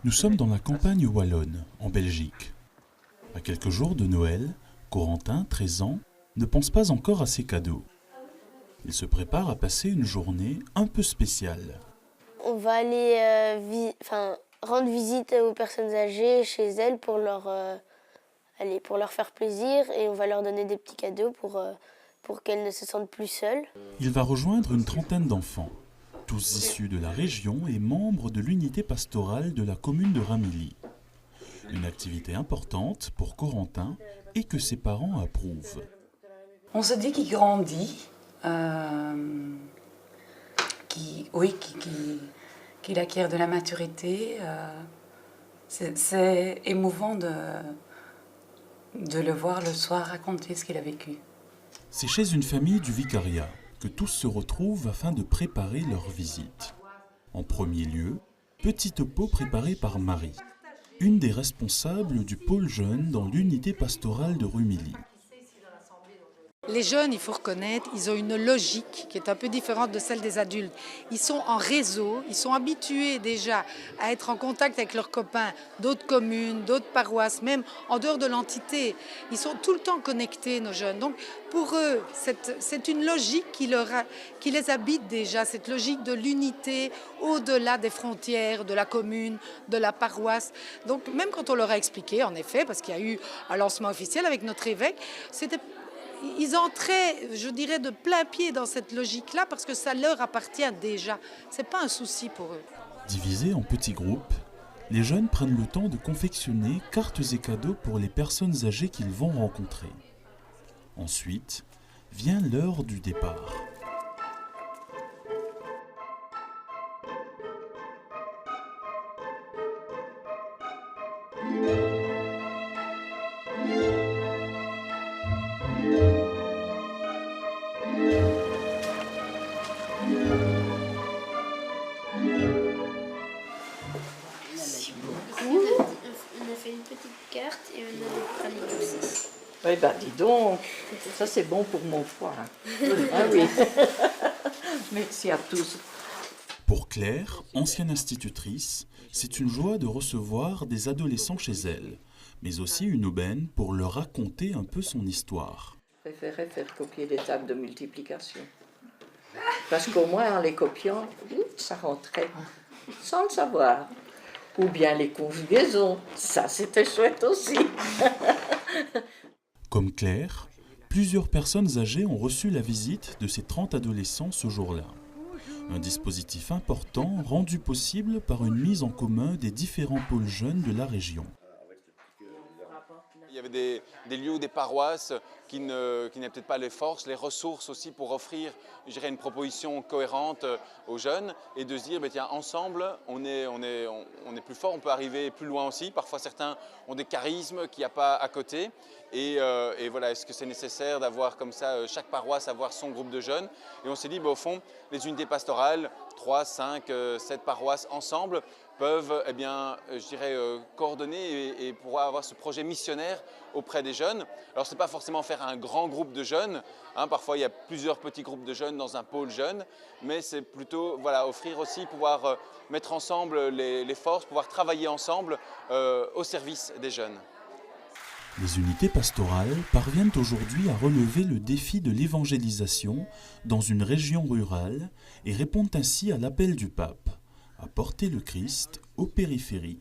Nous sommes dans la campagne wallonne, en Belgique. À quelques jours de Noël, Corentin, 13 ans, ne pense pas encore à ses cadeaux. Il se prépare à passer une journée un peu spéciale. On va aller rendre visite aux personnes âgées chez elles pour leur faire plaisir, et on va leur donner des petits cadeaux pour qu'elles ne se sentent plus seules. Il va rejoindre une trentaine d'enfants, tous issus de la région et membres de l'unité pastorale de la commune de Ramilly. Une activité importante pour Corentin et que ses parents approuvent. On se dit qu'il grandit, qu'il acquiert de la maturité. C'est émouvant de le voir le soir raconter ce qu'il a vécu. C'est chez une famille du vicariat que tous se retrouvent afin de préparer leur visite. En premier lieu, petit topo préparé par Marie, une des responsables du pôle jeune dans l'unité pastorale de Rumilly. Les jeunes, il faut reconnaître, ils ont une logique qui est un peu différente de celle des adultes. Ils sont en réseau, ils sont habitués déjà à être en contact avec leurs copains d'autres communes, d'autres paroisses, même en dehors de l'entité. Ils sont tout le temps connectés, nos jeunes. Donc pour eux, c'est une logique qui les habite déjà, cette logique de l'unité au-delà des frontières, de la commune, de la paroisse. Donc même quand on leur a expliqué, en effet, parce qu'il y a eu un lancement officiel avec notre évêque, ils entraient, je dirais, de plein pied dans cette logique-là parce que ça leur appartient déjà. Ce n'est pas un souci pour eux. Divisés en petits groupes, les jeunes prennent le temps de confectionner cartes et cadeaux pour les personnes âgées qu'ils vont rencontrer. Ensuite, vient l'heure du départ. On a fait une petite carte et on a des pralines aussi. Oui, bah dis donc, ça c'est bon pour mon foie. Ah oui. Merci à tous. Pour Claire, ancienne institutrice, c'est une joie de recevoir des adolescents chez elle, mais aussi une aubaine pour leur raconter un peu son histoire. Je préférais faire copier les tables de multiplication. Parce qu'au moins en les copiant, ça rentrait sans le savoir. Ou bien les conjugaisons, ça c'était chouette aussi. Comme Claire, plusieurs personnes âgées ont reçu la visite de ces 30 adolescents ce jour-là. Un dispositif important rendu possible par une mise en commun des différents pôles jeunes de la région. Il y avait des lieux ou des paroisses qui n'avaient peut-être pas les forces, les ressources aussi pour offrir, je dirais, une proposition cohérente aux jeunes et de se dire, tiens, ensemble, on est plus fort, on peut arriver plus loin aussi. Parfois, certains ont des charismes qu'il n'y a pas à côté. Et voilà, est-ce que c'est nécessaire d'avoir comme ça, chaque paroisse avoir son groupe de jeunes? Et on s'est dit, au fond, les unités pastorales, 3, 5, 7 paroisses ensemble, peuvent je dirais, coordonner et pouvoir avoir ce projet missionnaire auprès des jeunes. Alors ce n'est pas forcément faire un grand groupe de jeunes, parfois il y a plusieurs petits groupes de jeunes dans un pôle jeune, mais c'est plutôt offrir aussi, pouvoir mettre ensemble les forces, pouvoir travailler ensemble au service des jeunes. Les unités pastorales parviennent aujourd'hui à relever le défi de l'évangélisation dans une région rurale et répondent ainsi à l'appel du pape à porter le Christ aux périphéries.